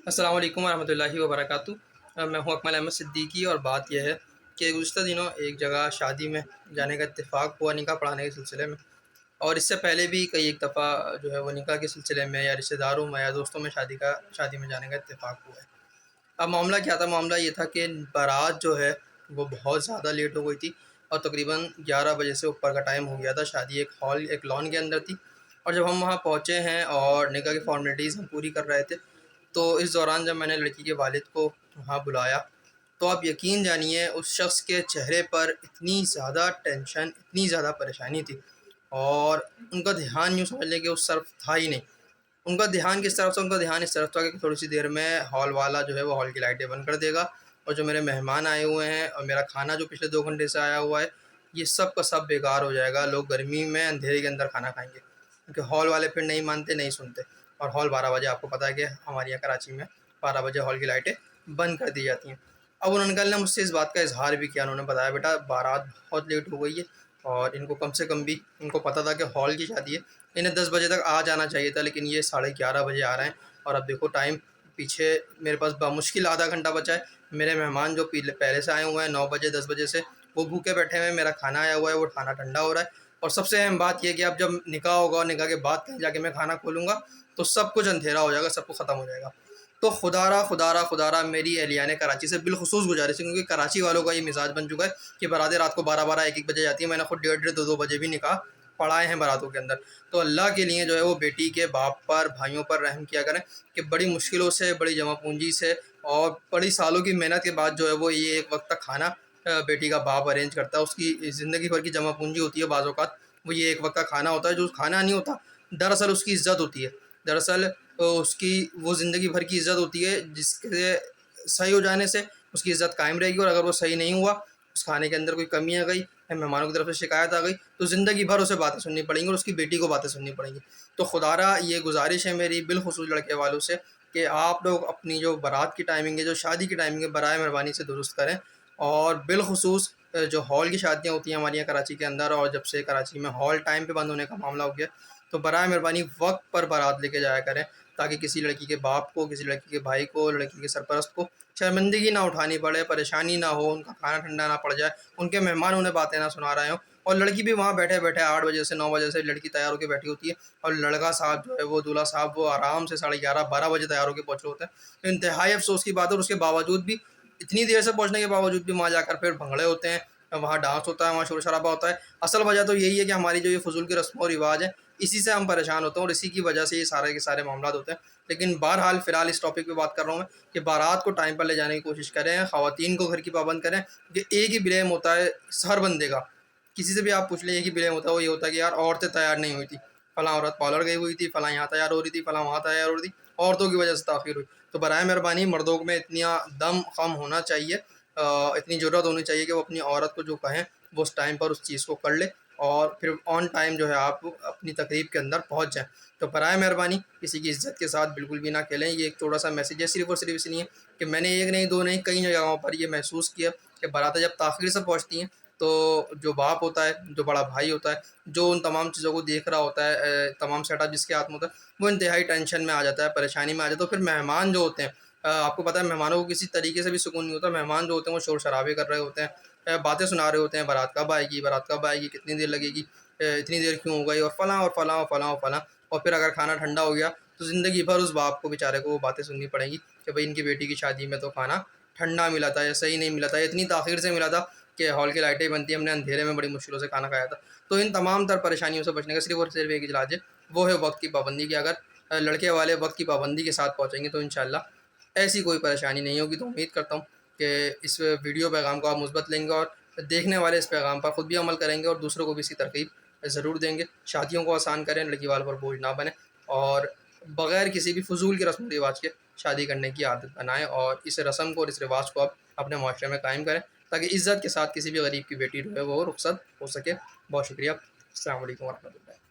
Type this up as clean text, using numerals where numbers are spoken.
अस्सलाम वालेकुम रहमतुल्लाहि व बरकातुहू। मैं हूँ अकमल अहमद सिद्दीकी और बात यह है कि गुज़िश्ता दिनों एक जगह शादी में जाने का इत्तेफ़ाक हुआ निकाह पढ़ाने के सिलसिले में। और इससे पहले भी कई एक दफ़ा जो है वो निकाह के सिलसिले में या रिश्तेदारों में या दोस्तों में शादी में जाने का इत्तेफ़ाक हुआ है। अब मामला क्या था, मामला ये था कि बारात जो है वो बहुत ज़्यादा लेट हो गई थी और तकरीबन 11 बजे से ऊपर का टाइम हो गया था। शादी एक लॉन के अंदर थी और जब हम वहाँ पहुँचे हैं और निकाह की फ़ॉर्मेलिटीज़ हम पूरी कर रहे थे, तो इस दौरान जब मैंने लड़की के वालिद को वहाँ बुलाया, तो आप यकीन जानिए उस शख़्स के चेहरे पर इतनी ज़्यादा टेंशन, इतनी ज़्यादा परेशानी थी और उनका ध्यान यूँ समझ लें कि उस तरफ था ही नहीं। उनका ध्यान किस तरफ से, उनका ध्यान इस तरफ था कि थोड़ी-सी देर में हॉल वाला जो है वो हॉल की लाइटें बंद कर देगा और जो मेरे मेहमान आए हुए हैं और मेरा खाना जो पिछले 2 घंटे से आया हुआ है, ये सब का सब बेकार हो जाएगा। लोग गर्मी में अंधेरे के अंदर खाना खाएँगे, क्योंकि हॉल वाले फिर नहीं मानते, नहीं सुनते। और हॉल 12 बजे, आपको पता है कि हमारे यहाँ कराची में 12 बजे हॉल की लाइटें बंद कर दी जाती हैं। अब उन अंकल ने मुझसे इस बात का इज़हार भी किया, उन्होंने बताया, बेटा बारात बहुत लेट हो गई है और इनको कम से कम भी इनको पता था कि हॉल की शादी है, इन्हें 10 बजे तक आ जाना चाहिए था, लेकिन ये 11:30 बजे आ रहे हैं और अब देखो टाइम पीछे मेरे पास बामुश्किल आधा घंटा बचा है। मेरे मेहमान जो पहले से आए हुए हैं 9 बजे 10 बजे से, वो भूखे बैठे हुए हैं, मेरा खाना आया हुआ है, वो खाना ठंडा हो रहा है और सबसे अहम बात ये है कि अब जब निकाह होगा और निकाह के बाद कहीं जाके मैं खाना खोलूँगा तो सब कुछ अंधेरा हो जाएगा, सब कुछ ख़त्म हो जाएगा। तो खुदारा मेरी एहलियान कराची से बिलख़ुसूस गुज़ारिश है, क्योंकि कराची वालों का ये मिज़ाज बन चुका है कि बारातें रात को 12-12 1-1 बजे जाती हैं। मैंने खुद डेढ़-डेढ़ 2-2 बजे भी निकाह पढ़ाए हैं बारातों के अंदर। तो अल्लाह के लिए जो है वो बेटी के बाप पर, भाइयों पर रहम किया करें कि बड़ी मुश्किलों से, बड़ी जमा पूंजी से और बड़ी सालों की मेहनत के बाद जो है वो ये एक वक्त का खाना बेटी का बाप अरेंज करता है। उसकी ज़िंदगी भर की जमा पूंजी होती है, बाज़ औक़ात वो ये एक वक्त का खाना होता है, जो खाना नहीं होता, दरअसल उसकी इज़्ज़त होती है। दरअसल उसकी वो ज़िंदगी भर की इज़्ज़त होती है, जिसके सही हो जाने से उसकी इज़्ज़त कायम रहेगी और अगर वो सही नहीं हुआ, उस खाने के अंदर कोई कमी आ गई या मेहमानों की तरफ से शिकायत आ गई, तो ज़िंदगी भर उसे बातें सुननी पड़ेंगी और उसकी बेटी को बातें सुननी पड़ेंगी। तो खुदारा ये गुज़ारिश है मेरी बिलख़ुसूस लड़के वालों से कि आप लोग अपनी जो बारात की टाइमिंग है, जो शादी की टाइमिंग है, बराए मेहरबानी से दुरुस्त करें और बिलख़ुसूस जो हॉल की शादियाँ होती हैं हमारे यहाँ कराची के अंदर, और जब से कराची में हॉल टाइम पे बंद होने का मामला हो गया, तो बराए मेहरबानी वक्त पर बारात लेके जाया करें, ताकि किसी लड़की के बाप को, किसी लड़की के भाई को, लड़की के सरपरस्त को शर्मिंदगी ना उठानी पड़े, परेशानी ना हो, उनका खाना ठंडा ना पड़ जाए, उनके मेहमान उन्हें बातें ना सुना रहे हों और लड़की भी वहाँ बैठे-बैठे 8 बजे से 9 बजे से लड़की तैयार होके बैठी होती है और लड़का साहब जो है वो, दूल्हा साहब, वो आराम से 11:30-12 बजे तैयार होके पहुँचे होते हैं। तो इंतहाई अफ़सोस की बात है और उसके बावजूद भी, इतनी देर से पहुँचने के बावजूद भी वहाँ जाकर फिर भंगड़े होते हैं, वहाँ डांस होता है, वहाँ शोर-शराबा होता है। असल वजह तो यही है कि हमारी जो ये फ़ुज़ूल की रस्म और रिवाज है, इसी से हम परेशान होते हैं और इसी की वजह से ये सारे के सारे मामलात होते हैं। लेकिन बहरहाल फ़िलहाल इस टॉपिक पे बात कर रहा हूँ मैं कि बारात को टाइम पर ले जाने की कोशिश करें, ख़वातीन को घर की पाबंद करें, कि एक ही ब्लेम होता है हर बंदे का। किसी से भी आप पूछ लें, एक ही ब्लेम होता है, वो ये होता है कि यार औरतें तैयार नहीं हुई थी, फलाँ औरत पार्लर गई हुई थी, फलाँ यहाँ तैयार हो रही थी, फलाँ वहाँ तैयार हो रही थी, औरतों की वजह से ताख़ीर हुई। तो बराए मेहरबानी मर्दों में इतना दम ख़म होना चाहिए, इतनी ज़रूरत होनी चाहिए कि वो अपनी औरत को जो कहें वो उस टाइम पर उस चीज़ को कर ले और फिर ऑन टाइम जो है आप अपनी तकरीब के अंदर पहुँच जाएँ। तो बराए मेहरबानी किसी की इज़्ज़त के साथ बिल्कुल भी ना खेलें। ये एक छोटा-सा मैसेज है, सिर्फ़ और सिर्फ़ इसलिए कि मैंने 1 नहीं, 2 नहीं, कई जगहों पर ये महसूस किया कि बारातें जब ताख़ीर से पहुँचती हैं, तो जो बाप होता है, जो बड़ा भाई होता है, जो उन तमाम चीज़ों को देख रहा होता है, तमाम सेटअप जिसके हाथ में होता है, वो इंतहाई टेंशन में आ जाता है, परेशानी में आ जाता है। तो फिर मेहमान जो होते हैं, आपको पता है मेहमानों को किसी तरीके से भी सुकून नहीं होता। मेहमान जो होते हैं वो शोर-शराबे कर रहे होते हैं, बातें सुना रहे होते हैं, बारात कब आएगी, बारात कब आएगी, कितनी देर लगेगी, इतनी देर क्यों हो गई और फलाँ और फलाँ और फलाँ और फलाँ। और फिर अगर खाना ठंडा हो गया, तो ज़िंदगी भर उस बाप को बेचारे को वो बातें सुननी पड़ेंगी कि भई इनकी बेटी की शादी में तो खाना ठंडा मिला था या सही नहीं मिला था, या इतनी ताख़ीर से मिला था कि हॉल की लाइटें बंद थी, हमने अंधेरे में बड़ी मुश्किलों से खाना खाया था। तो इन तमाम तर परेशानियों से बचने का सिर्फ़ और सिर्फ़ एक ही इलाज है, वो है वक़्त की पाबंदी, कि अगर लड़के वाले वक़्त की पाबंदी के साथ पहुँचेंगे तो इंशाअल्लाह ऐसी कोई परेशानी नहीं होगी। तो उम्मीद करता हूँ कि इस वीडियो पैगाम को आप मुस्बत लेंगे और देखने वाले इस पैगाम पर ख़ुद भी अमल करेंगे और दूसरों को भी इसकी तरकीब ज़रूर देंगे। शादियों को आसान करें, लड़की वालों पर बोझ ना बनें और बग़ैर किसी भी फ़ुज़ूल के रस्म रिवाज के शादी करने की आदत बनाएँ और इस रस्म को और इस रिवाज को आप अपने माशरे में कायम करें, ताकि इज़्ज़त के साथ किसी भी गरीब की बेटी जो है वो रुख़सत हो सके। बहुत शुक्रिया। अस्सलाम वालेकुम व रहमतुल्लाह।